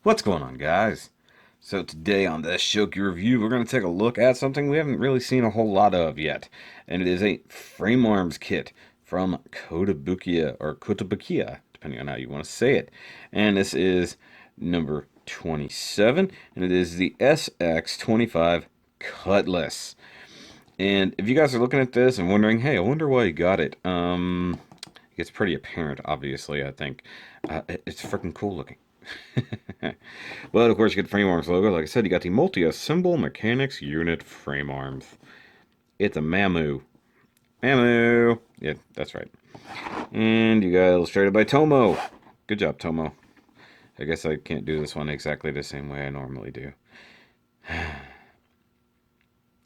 What's going on, guys? So today on this Shoky review, we're going to take a look at something we haven't really seen a whole lot of yet, and it is a frame arms kit from Kotobukiya, or Kotobukiya, depending on how you want to say it. And this is number 27, and it is the SX25 Cutlass. And if you guys are looking at this and wondering, hey, I wonder why you got it, it's pretty apparent, obviously, I think. It's freaking cool looking. But of course, you get the frame arms logo. Like I said, you got the multi-assemble mechanics unit frame arms. It's a Mamu. Mamu! Yeah, that's right. And you got illustrated by Tomo. Good job, Tomo. I guess I can't do this one exactly the same way I normally do.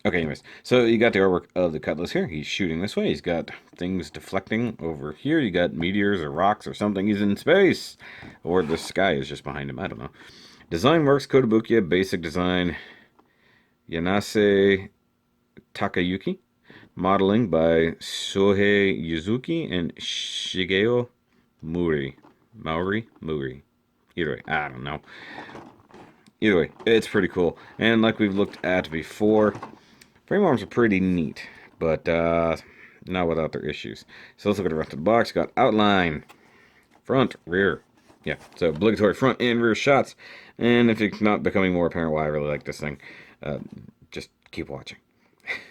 Okay, anyways, so you got the artwork of the Cutlass here. He's shooting this way. He's got things deflecting over here. You got meteors or rocks or something. He's in space. Or the sky is just behind him. I don't know. Design works, Kotobukiya, basic design, Yanase Takayuki. Modeling by Sohei Yuzuki and Shigeo Muri. Muri. Either way, I don't know. Either way, it's pretty cool. And like we've looked at before, frame arms are pretty neat, but not without their issues. So let's look at the rest of the box. Got outline, front, rear. Yeah, so obligatory front and rear shots. And if it's not becoming more apparent why I really like this thing, just keep watching.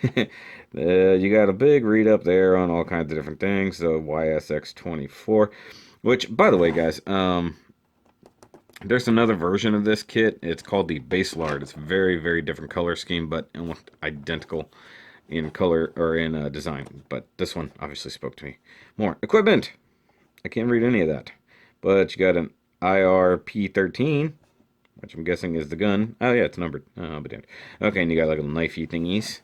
You got a big read up there on all kinds of different things. The YSX24, which, by the way, guys, there's another version of this kit. It's called the Base Lard. It's a very, very different color scheme, but almost identical in color or in design. But this one obviously spoke to me more. Equipment. I can't read any of that. But you got an IRP13, which I'm guessing is the gun. Oh, yeah, it's numbered. Oh, but damn. Okay, and you got like little knifey thingies.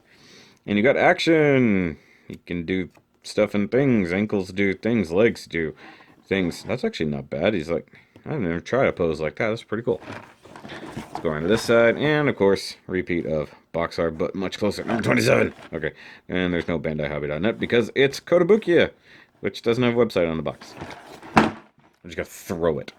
And you got action. You can do stuff and things. Ankles do things. Legs do things. That's actually not bad. He's like, I've never tried a pose like that. That's pretty cool. Let's go around to this side. And, of course, repeat of box art, but much closer. Number 27. Okay. And there's no BandaiHobby.net because it's Kotobukiya, which doesn't have a website on the box. I just got to throw it.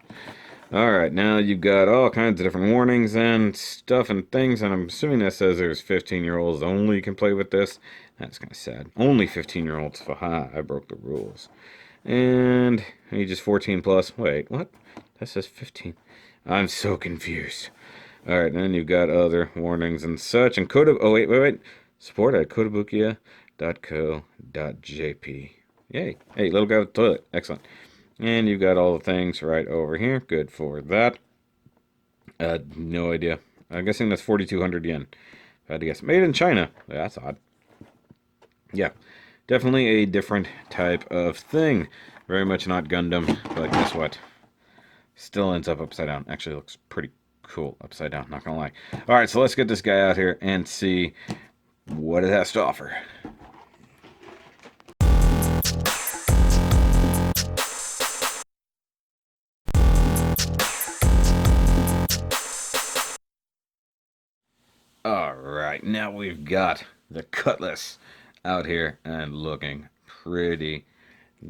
Alright, now you've got all kinds of different warnings and stuff and things, and I'm assuming that says there's 15-year-olds only can play with this. That's kind of sad. Only 15-year-olds. Haha, I broke the rules. And ages 14 plus. Wait, what? That says 15. I'm so confused. Alright, then you've got other warnings and such. And oh, wait. Support at kotobukiya.co.jp. Yay. Hey, little guy with the toilet. Excellent. And you've got all the things right over here. Good for that. No idea. I'm guessing that's 4,200 yen. I had to guess. Made in China. That's odd. Yeah. Definitely a different type of thing. Very much not Gundam. But guess what? Still ends up upside down. Actually looks pretty cool upside down. Not gonna lie. Alright, so let's get this guy out here and see what it has to offer. Alright, now we've got the Cutlass out here and looking pretty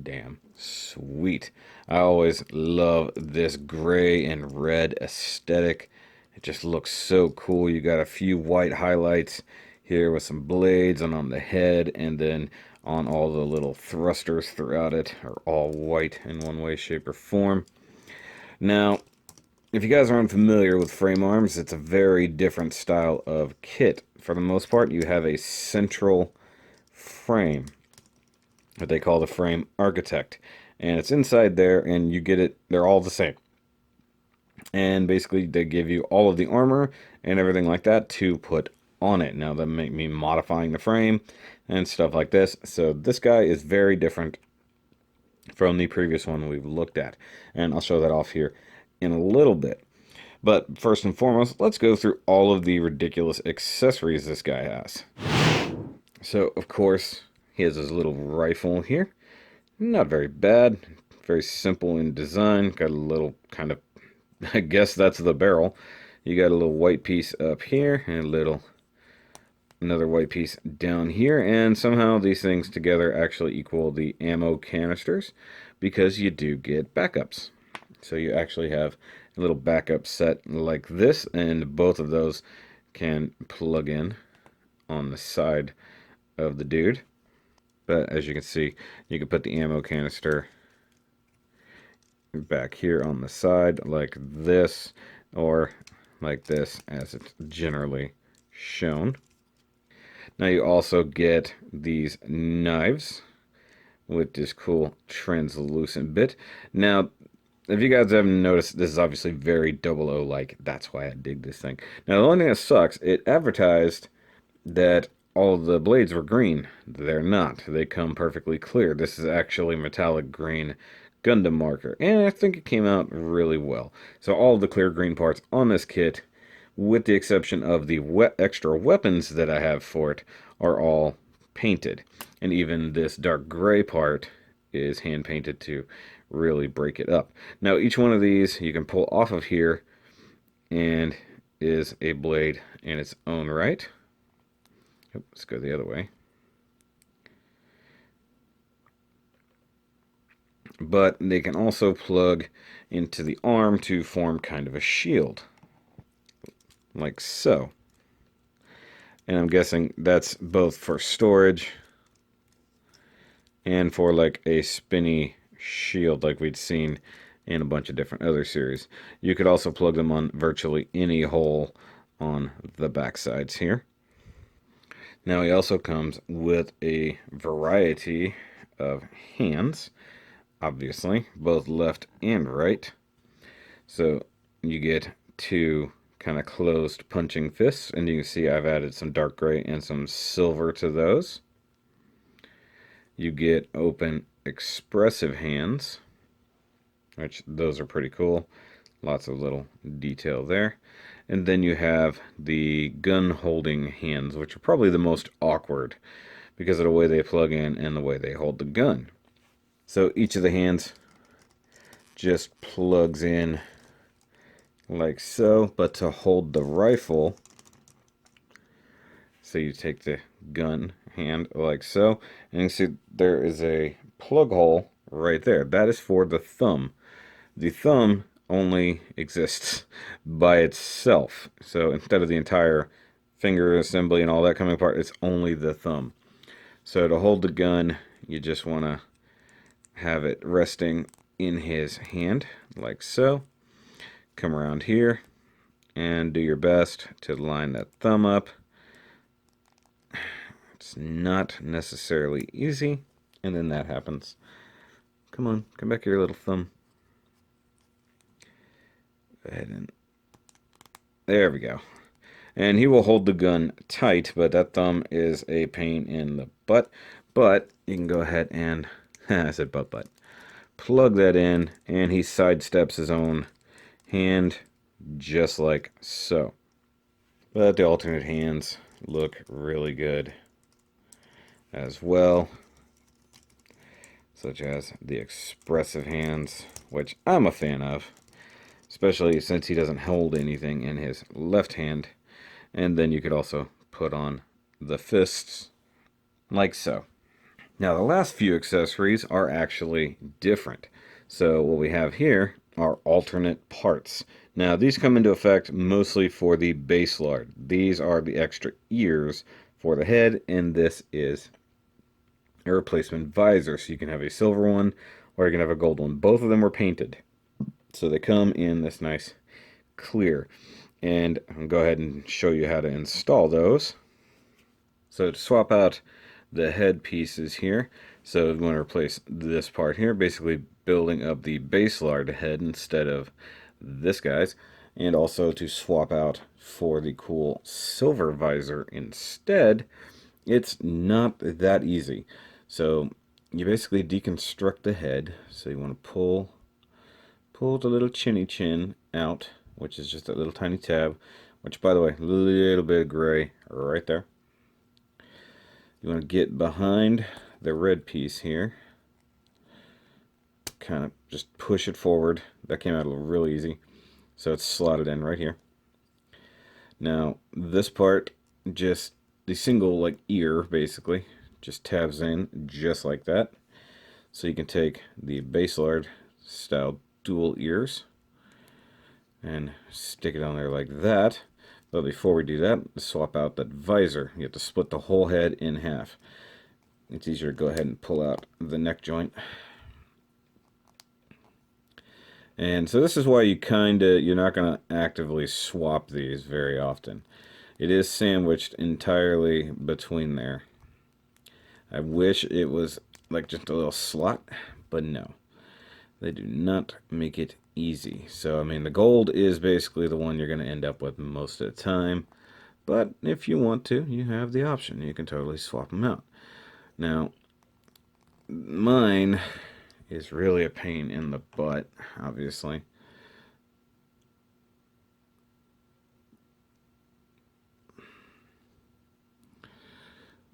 damn sweet. I always love this gray and red aesthetic. It just looks so cool. You got a few white highlights here with some blades and on the head, and then on all the little thrusters throughout it are all white in one way, shape, or form. Now, if you guys aren't familiar with frame arms, it's a very different style of kit. For the most part, you have a central frame, what they call the frame architect. And it's inside there, and you get it, they're all the same. And basically, they give you all of the armor and everything like that to put on it. Now, that may mean modifying the frame and stuff like this. So this guy is very different from the previous one we've looked at. And I'll show that off here in a little bit. But first and foremost, let's go through all of the ridiculous accessories this guy has. So, of course, he has his little rifle here. Not very bad. Very simple in design. Got a little kind of, I guess that's the barrel. You got a little white piece up here and another white piece down here. And somehow these things together actually equal the ammo canisters because you do get backups. So you actually have a little backup set like this, and both of those can plug in on the side of the dude. But as you can see, you can put the ammo canister back here on the side like this, or like this as it's generally shown. Now you also get these knives with this cool translucent bit. Now, if you guys haven't noticed, this is obviously very 00 like. That's why I dig this thing. Now, the only thing that sucks, it advertised that all the blades were green. They're not. They come perfectly clear. This is actually metallic green Gundam marker, and I think it came out really well. So all the clear green parts on this kit, with the exception of the extra weapons that I have for it, are all painted. And even this dark gray part is hand painted to really break it up. Now each one of these you can pull off of here and is a blade in its own right. Let's go the other way. But they can also plug into the arm to form kind of a shield, like so. And I'm guessing that's both for storage and for like a spinny shield like we'd seen in a bunch of different other series. You could also plug them on virtually any hole on the back sides here. Now he also comes with a variety of hands, obviously, both left and right. So you get two kind of closed punching fists, and you can see I've added some dark gray and some silver to those. You get open expressive hands, which those are pretty cool. Lots of little detail there. And then you have the gun holding hands, which are probably the most awkward because of the way they plug in and the way they hold the gun. So each of the hands just plugs in like so, but to hold the rifle, so you take the gun hand like so, and you see there is a plug hole right there. That is for the thumb. The thumb only exists by itself. So instead of the entire finger assembly and all that coming apart, it's only the thumb. So to hold the gun, you just want to have it resting in his hand like so. Come around here and do your best to line that thumb up. It's not necessarily easy, and then that happens. Come on, come back here, little thumb. Go ahead and there we go. And he will hold the gun tight, but that thumb is a pain in the butt. But you can go ahead and I said butt. Plug that in, and he sidesteps his own hand just like so. But the alternate hands look really good as well, such as the expressive hands, which I'm a fan of, especially since he doesn't hold anything in his left hand. And then you could also put on the fists like so. Now the last few accessories are actually different. So what we have here are alternate parts. Now these come into effect mostly for the base lard. These are the extra ears for the head, and this is a replacement visor. So you can have a silver one or you can have a gold one. Both of them were painted. So they come in this nice clear. And I'll go ahead and show you how to install those. So to swap out the head pieces here, so we want to replace this part here, basically building up the base lard head instead of this guy's, and also to swap out for the cool silver visor instead, it's not that easy. So you basically deconstruct the head. So you want to pull the little chinny chin out, which is just a little tiny tab, which by the way, a little bit of gray right there. You want to get behind the red piece here, kind of just push it forward. That came out really easy, so it's slotted in right here. Now this part, just the single like ear basically just tabs in just like that. So you can take the base lard style dual ears and stick it on there like that. But before we do that, swap out that visor. You have to split the whole head in half. It's easier to go ahead and pull out the neck joint. And so this is why you're not going to actively swap these very often. It is sandwiched entirely between there. I wish it was like just a little slot, but no. They do not make it easy. So, I mean, the gold is basically the one you're going to end up with most of the time. But if you want to, you have the option. You can totally swap them out. Now, mine is really a pain in the butt, obviously.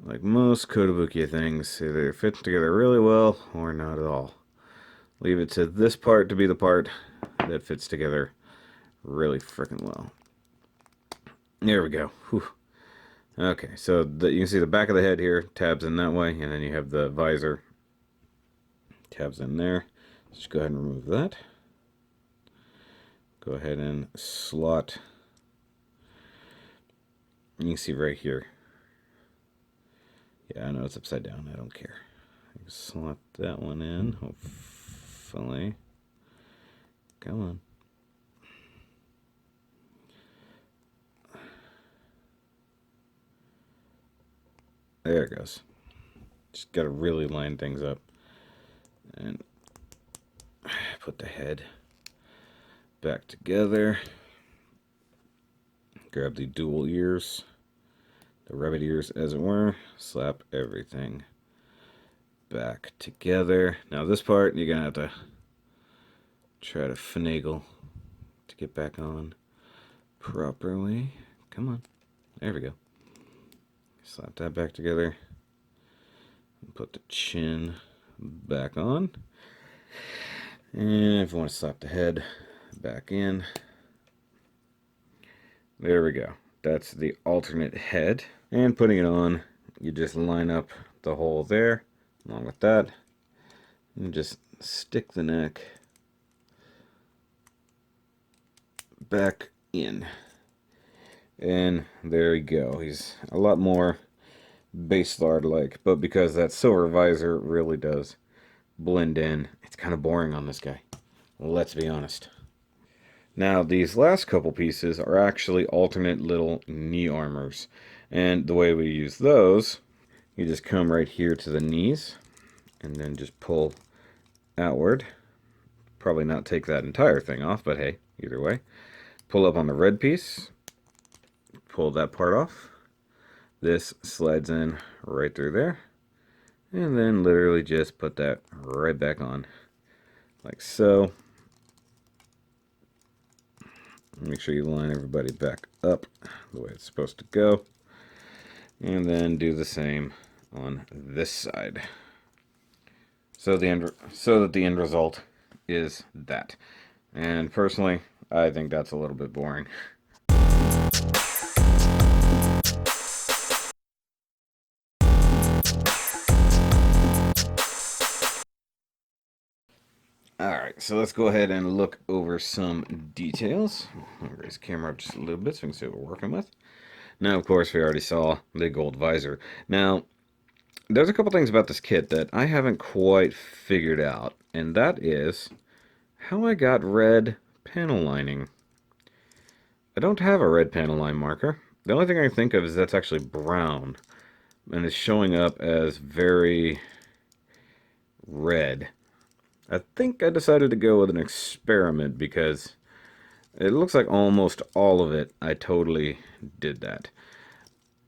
Like most Kotobukiya things, either fit together really well or not at all. Leave it to this part to be the part that fits together really freaking well. There we go. Whew. Okay, so you can see the back of the head here, tabs in that way, and then you have the visor, tabs in there. Just go ahead and remove that. Go ahead and slot. You can see right here. Yeah, I know it's upside down. I don't care. Slot that one in, hopefully. Come on. There it goes. Just got to really line things up. And put the head back together. Grab the dual ears. The rabbit ears, as it were. Slap everything back together. Now this part, you're going to have to try to finagle to get back on properly. Come on. There we go. Slap that back together. And put the chin back on. And if you want to slap the head back in. There we go. That's the alternate head. And putting it on, you just line up the hole there along with that. And just stick the neck back in. And there you go. He's a lot more base lard-like, but because that silver visor really does blend in, it's kind of boring on this guy. Let's be honest. Now, these last couple pieces are actually alternate little knee armors. And the way we use those, you just come right here to the knees, and then just pull outward. Probably not take that entire thing off, but hey, either way. Pull up on the red piece, pull that part off. This slides in right through there. And then literally just put that right back on, like so. Make sure you line everybody back up the way it's supposed to go. And then do the same on this side. So that the end result is that. And personally, I think that's a little bit boring. Alright, so let's go ahead and look over some details. I'll raise the camera up just a little bit so we can see what we're working with. Now, of course, we already saw the gold visor. Now, there's a couple things about this kit that I haven't quite figured out, and that is how I got red panel lining. I don't have a red panel line marker. The only thing I can think of is that's actually brown, and it's showing up as very red. I think I decided to go with an experiment because it looks like almost all of it, I totally did that.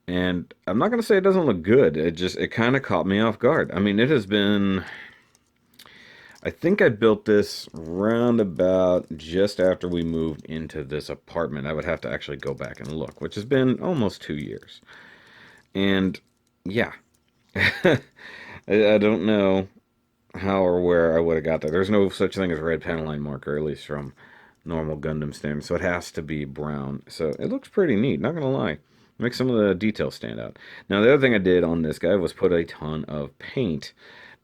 And I'm not going to say it doesn't look good. It kind of caught me off guard. I mean, it has been... I think I built this round about just after we moved into this apartment. I would have to actually go back and look, which has been almost 2 years. And, yeah. I don't know how or where I would have got that. There's no such thing as red panel line marker, at least from normal Gundam standards, so it has to be brown. So it looks pretty neat, not gonna lie. Makes some of the details stand out. Now, the other thing I did on this guy was put a ton of paint.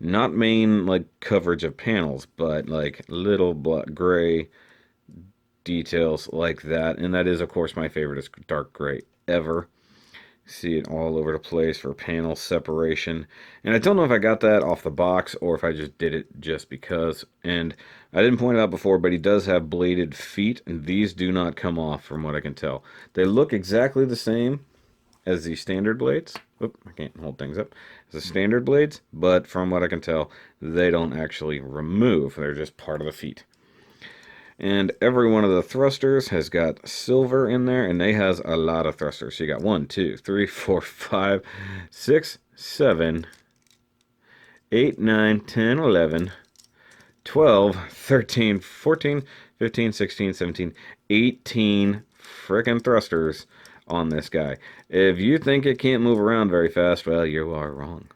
Not main like coverage of panels, but like little black gray details like that. And that is, of course, my favorite is dark gray ever. See it all over the place for panel separation. And I don't know if I got that off the box or if I just did it just because. And I didn't point it out before, but he does have bladed feet, and these do not come off from what I can tell. They look exactly the same as the standard blades. Oop, I can't hold things up. As the standard blades, but from what I can tell, they don't actually remove. They're just part of the feet. And every one of the thrusters has got silver in there, and they has a lot of thrusters. So you got 1, 2, 3, 4, 5, 6, 7, 8, 9, 10, 11, 12, 13, 14, 15, 16, 17, 18 frickin' thrusters on this guy. If you think it can't move around very fast, well, you are wrong.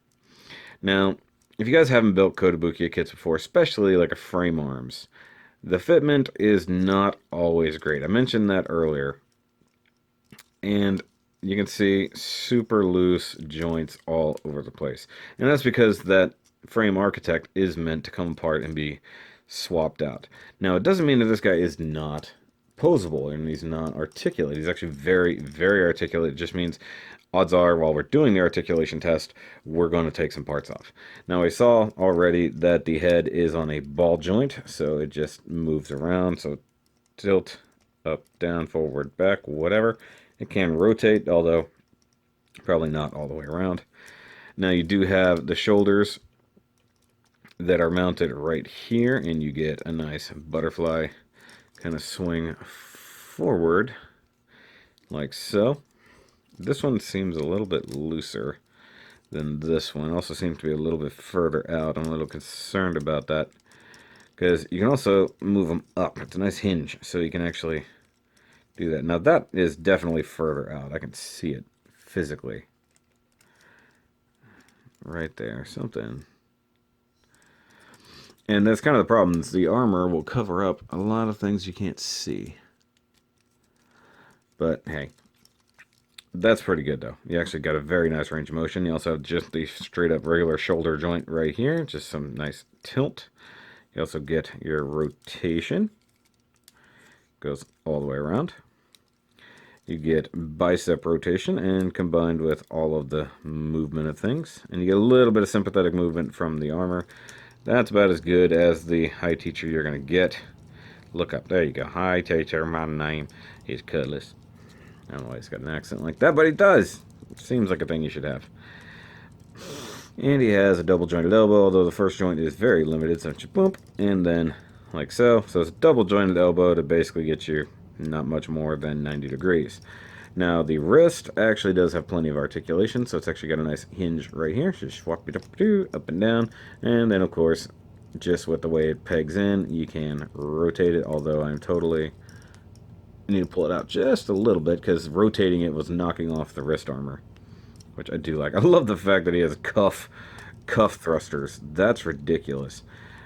Now, if you guys haven't built Kotobukiya kits before, especially like a frame arms, the fitment is not always great. I mentioned that earlier. And you can see super loose joints all over the place. And that's because that frame architect is meant to come apart and be swapped out. Now, it doesn't mean that this guy is not posable and he's not articulate. He's actually very, very articulate. It just means odds are, while we're doing the articulation test, we're going to take some parts off. Now, we saw already that the head is on a ball joint, so it just moves around. So tilt, up, down, forward, back, whatever. It can rotate, although probably not all the way around. Now, you do have the shoulders that are mounted right here, and you get a nice butterfly kind of swing forward like so. This one seems a little bit looser than this one. Also seems to be a little bit further out. I'm a little concerned about that because you can also move them up. It's a nice hinge, so you can actually do that. Now that is definitely further out. I can see it physically. Right there, something. And that's kind of the problem. The armor will cover up a lot of things you can't see. But hey, that's pretty good though. You actually got a very nice range of motion. You also have just the straight up regular shoulder joint right here. Just some nice tilt. You also get your rotation. Goes all the way around. You get bicep rotation and combined with all of the movement of things. And you get a little bit of sympathetic movement from the armor. That's about as good as the high teacher you're going to get. Look up. There you go. Hi teacher, my name is Cutlass. I don't know why he's got an accent like that, but he does. Seems like a thing you should have. And he has a double jointed elbow, although the first joint is very limited, so you bump, and then like so. So it's a double jointed elbow to basically get you not much more than 90 degrees. Now the wrist actually does have plenty of articulation, so it's actually got a nice hinge right here. So just swap it up and down, and then of course, just with the way it pegs in, you can rotate it, although I'm totally... I need to pull it out just a little bit because rotating it was knocking off the wrist armor, which I do like. I love the fact that he has cuff thrusters. That's ridiculous.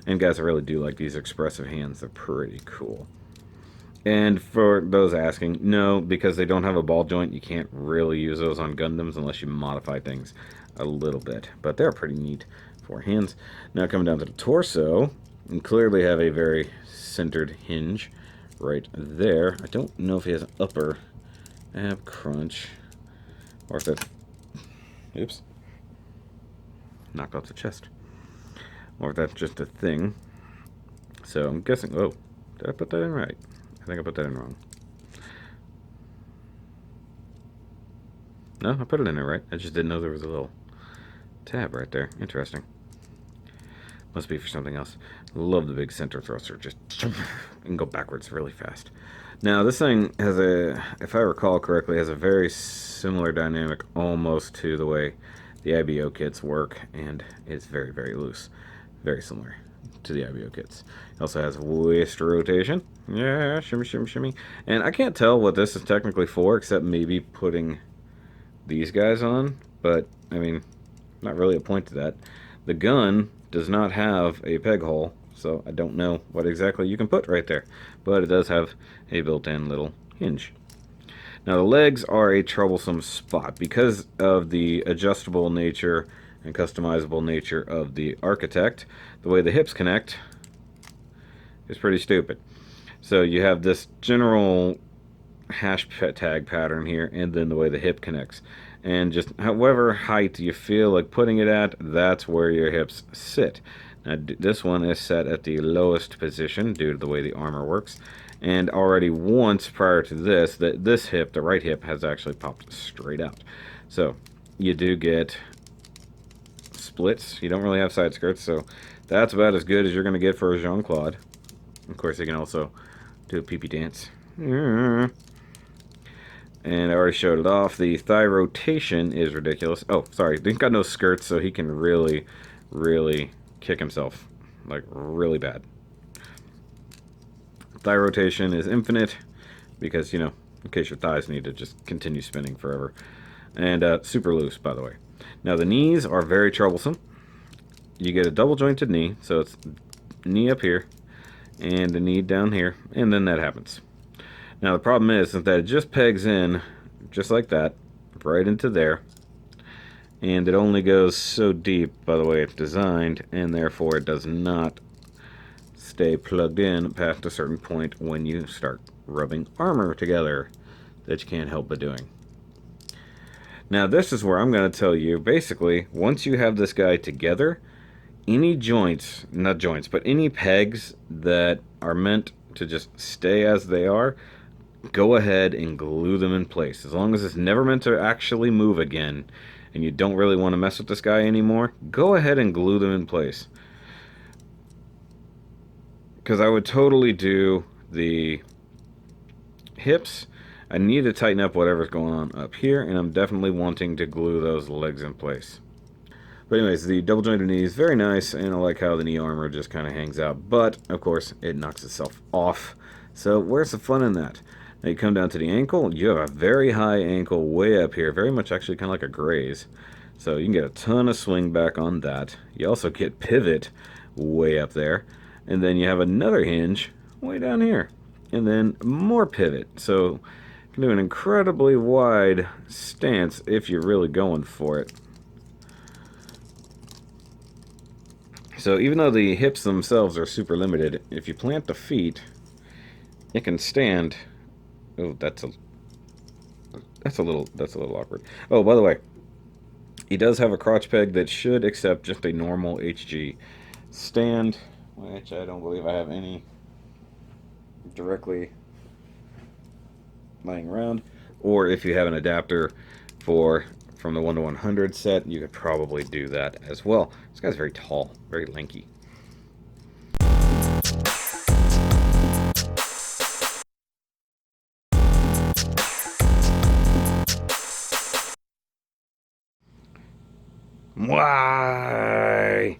And guys, I really do like these expressive hands. They're pretty cool. And for those asking, no, because they don't have a ball joint, you can't really use those on Gundams unless you modify things a little bit. But they're pretty neat for hands. Now coming down to the torso, you clearly have a very centered hinge right there. I don't know if he has an upper ab crunch or if that's... Oops. Knocked off the chest. Or if that's just a thing. So I'm guessing... Oh, did I put that in right? I think I put that in wrong. No, I put it in there right. I just didn't know there was a little tab right there. Interesting. Must be for something else. Love the big center thruster. Just can go backwards really fast. Now this thing has a, if I recall correctly, has a very similar dynamic almost to the way the IBO kits work, and it's very, very loose. Very similar to the IBO kits. It also has waist rotation. Yeah, shimmy, shimmy, shimmy. And I can't tell what this is technically for, except maybe putting these guys on. But, I mean, not really a point to that. The gun does not have a peg hole, so I don't know what exactly you can put right there. But it does have a built-in little hinge. Now the legs are a troublesome spot because of the adjustable nature and customizable nature of the architect, the way the hips connect is pretty stupid. So you have this general hash tag pattern here, and then the way the hip connects. And just however height you feel like putting it at, that's where your hips sit. Now, this one is set at the lowest position due to the way the armor works. And already once prior to this, this hip, the right hip, has actually popped straight out. So you do get splits. You don't really have side skirts, so that's about as good as you're going to get for a Jean-Claude. Of course, you can also do a pee-pee dance. And I already showed it off. The thigh rotation is ridiculous. Oh, sorry. He's got no skirts, so he can really, really kick himself. Like, really bad. Thigh rotation is infinite because, you know, in case your thighs need to just continue spinning forever. And super loose, by the way. Now, the knees are very troublesome. You get a double jointed knee, so it's knee up here and a knee down here, and then that happens. Now, the problem is that it just pegs in just like that, right into there, and it only goes so deep by the way it's designed, and therefore it does not stay plugged in past a certain point when you start rubbing armor together that you can't help but doing. Now, this is where I'm going to tell you, basically, once you have this guy together, any joints, not joints, but any pegs that are meant to just stay as they are, go ahead and glue them in place. As long as it's never meant to actually move again, and you don't really want to mess with this guy anymore, go ahead and glue them in place. Because I would totally do the hips. I need to tighten up whatever's going on up here, and I'm definitely wanting to glue those legs in place. But anyways, the double jointed knee is very nice, and I like how the knee armor just kind of hangs out. But, of course, it knocks itself off. So where's the fun in that? Now you come down to the ankle, you have a very high ankle way up here, very much actually kind of like a graze. So you can get a ton of swing back on that. You also get pivot way up there. And then you have another hinge way down here. And then more pivot. So you can do an incredibly wide stance if you're really going for it. So even though the hips themselves are super limited, if you plant the feet, it can stand. Oh, that's a little awkward. Oh, by the way, he does have a crotch peg that should accept just a normal HG stand, which I don't believe I have any directly lying around. Or if you have an adapter from the 1 to 100 set, you could probably do that as well. This guy's very tall, very lanky. Why?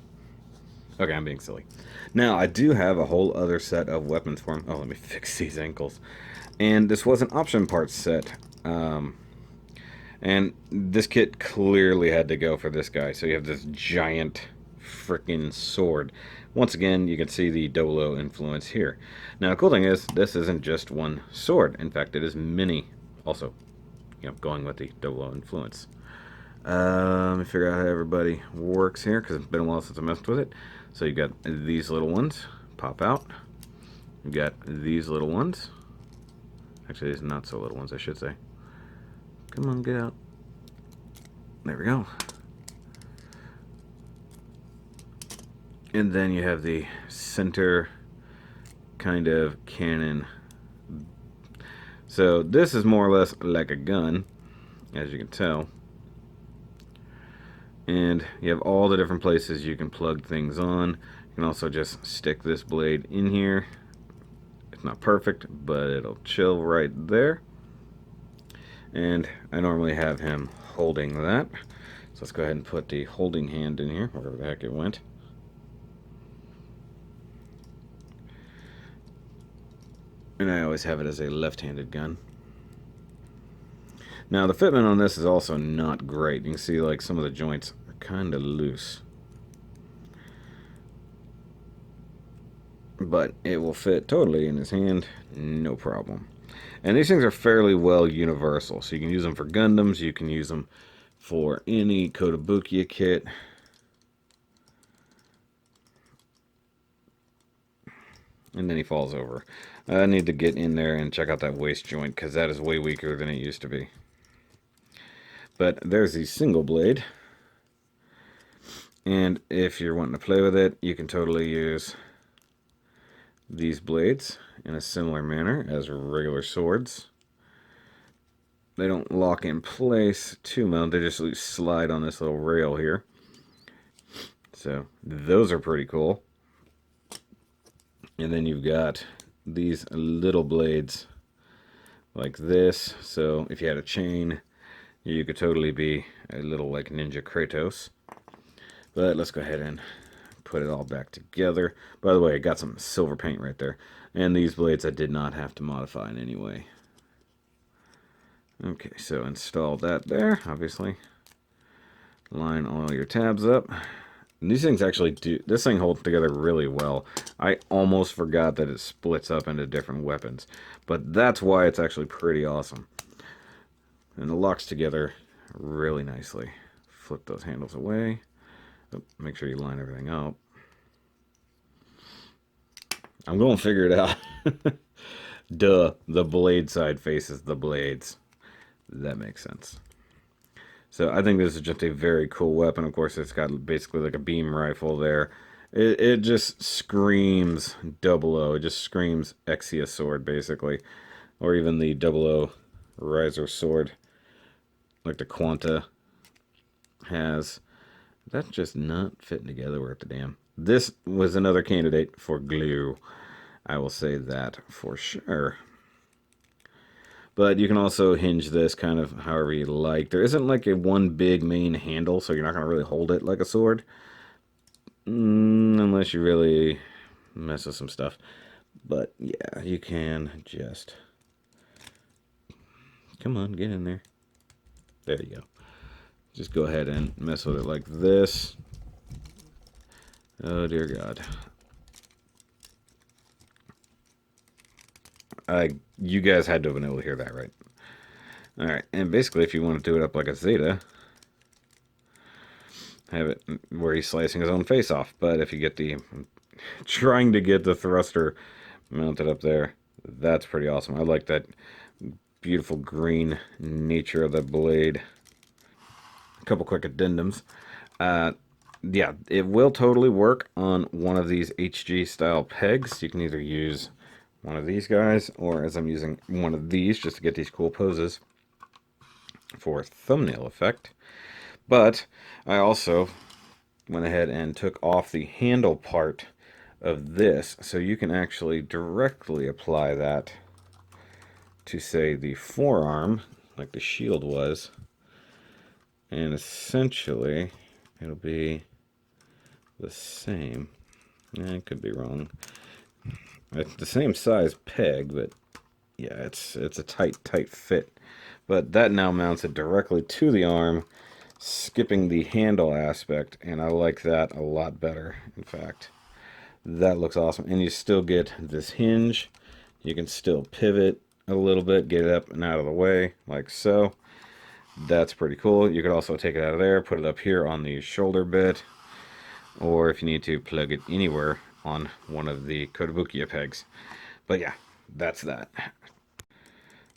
Okay, I'm being silly. Now, I do have a whole other set of weapons for him. Oh, let me fix these ankles. And this was an option parts set. And this kit clearly had to go for this guy. So you have this giant freaking sword. Once again, you can see the Dolo influence here. Now, the cool thing is, this isn't just one sword. In fact, it is many. Also, going with the Dolo influence. Let me figure out how everybody works here, because it's been a while since I messed with it. So you got these little ones pop out. You got these little ones. Actually, these not so little ones, I should say. Come on, get out. There we go. And then you have the center kind of cannon. So this is more or less like a gun, as you can tell. And you have all the different places you can plug things on. You can also just stick this blade in here. It's not perfect, but it'll chill right there. And I normally have him holding that. So let's go ahead and put the holding hand in here, wherever the heck it went. And I always have it as a left-handed gun. Now, the fitment on this is also not great. You can see, like, some of the joints are kind of loose. But it will fit totally in his hand, no problem. And these things are fairly well universal. So you can use them for Gundams, you can use them for any Kotobukiya kit. And then he falls over. I need to get in there and check out that waist joint, because that is way weaker than it used to be. But there's the single blade. And if you're wanting to play with it, you can totally use these blades in a similar manner as regular swords. They don't lock in place too much. They just slide on this little rail here. So those are pretty cool. And then you've got these little blades like this. So if you had a chain, you could totally be a little like Ninja Kratos. But let's go ahead and put it all back together. By the way, I got some silver paint right there. And these blades I did not have to modify in any way. Okay, so install that there, obviously. Line all your tabs up. And these things actually do, this thing holds together really well. I almost forgot that it splits up into different weapons. But that's why it's actually pretty awesome. And it locks together really nicely. Flip those handles away. Oh, make sure you line everything up. I'm going to figure it out. Duh, the blade side faces the blades. That makes sense. So I think this is just a very cool weapon. Of course, it's got basically like a beam rifle there. It just screams 00. It just screams Exia sword, basically. Or even the 00 riser sword, like the Quanta has. That's just not fitting together worth the damn. This was another candidate for glue. I will say that for sure. But you can also hinge this kind of however you like. There isn't like a one big main handle, so you're not going to really hold it like a sword. Unless you really mess with some stuff. But yeah, you can just... Come on, get in there. There you go. Just go ahead and mess with it like this. Oh dear God. You guys had to have been able to hear that, right? Alright, and basically if you want to do it up like a Zeta, have it where he's slicing his own face off. But if you get the... trying to get the thruster mounted up there, that's pretty awesome. I like that beautiful green nature of the blade. A couple quick addendums. Yeah, it will totally work on one of these HG style pegs. You can either use one of these guys, or as I'm using one of these just to get these cool poses for thumbnail effect. But I also went ahead and took off the handle part of this, so you can actually directly apply that to, say, the forearm, like the shield was. And essentially, it'll be the same. I could be wrong. It's the same size peg, but yeah, it's a tight fit. But that now mounts it directly to the arm, skipping the handle aspect, and I like that a lot better, in fact. That looks awesome. And you still get this hinge. You can still pivot a little bit, get it up and out of the way, like so. That's pretty cool. You could also take it out of there, put it up here on the shoulder bit, or if you need to, plug it anywhere on one of the Kotobukiya pegs. But yeah, that's that.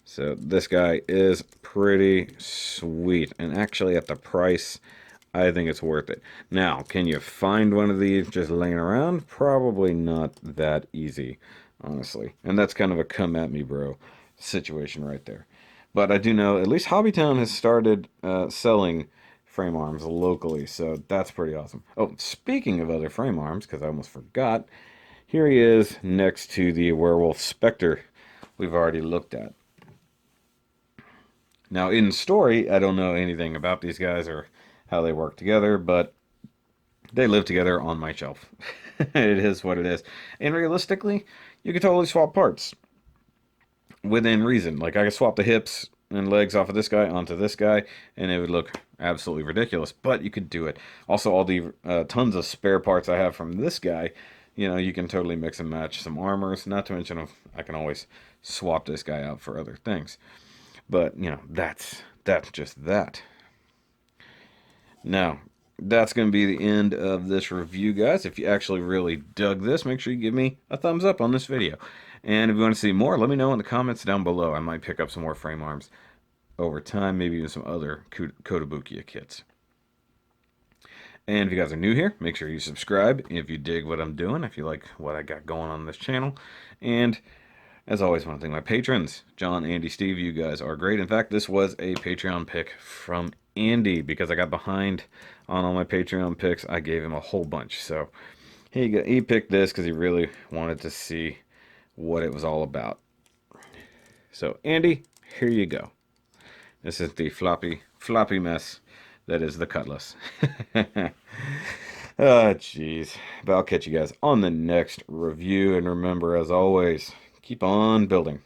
So this guy is pretty sweet, and actually at the price, I think it's worth it. Now, can you find one of these just laying around? Probably not that easy, honestly. And that's kind of a come at me bro situation right there. But I do know at least Hobbytown has started selling frame arms locally, so that's pretty awesome. Oh, speaking of other frame arms, because I almost forgot, here he is next to the Werewolf Spectre we've already looked at. Now, in story, I don't know anything about these guys or how they work together, but they live together on my shelf. It is what it is. And realistically, you could totally swap parts within reason. Like, I could swap the hips and legs off of this guy onto this guy, and it would look absolutely ridiculous, but you could do it. Also, all the tons of spare parts I have from this guy, you know, you can totally mix and match some armors, not to mention I can always swap this guy out for other things. But, you know, that's just that. Now, that's going to be the end of this review, guys. If you actually really dug this, make sure you give me a thumbs up on this video. And if you want to see more, let me know in the comments down below. I might pick up some more frame arms over time, maybe even some other Kotobukiya kits. And if you guys are new here, make sure you subscribe if you dig what I'm doing, if you like what I got going on this channel. And as always, I want to thank my patrons, John, Andy, Steve. You guys are great. In fact, this was a Patreon pick from Andy because I got behind on all my Patreon picks. I gave him a whole bunch. So he picked this because he really wanted to see what it was all about. So Andy, here you go. This is the floppy mess that is the Cutlass. Oh, jeez. But I'll catch you guys on the next review. And remember, as always, keep on building.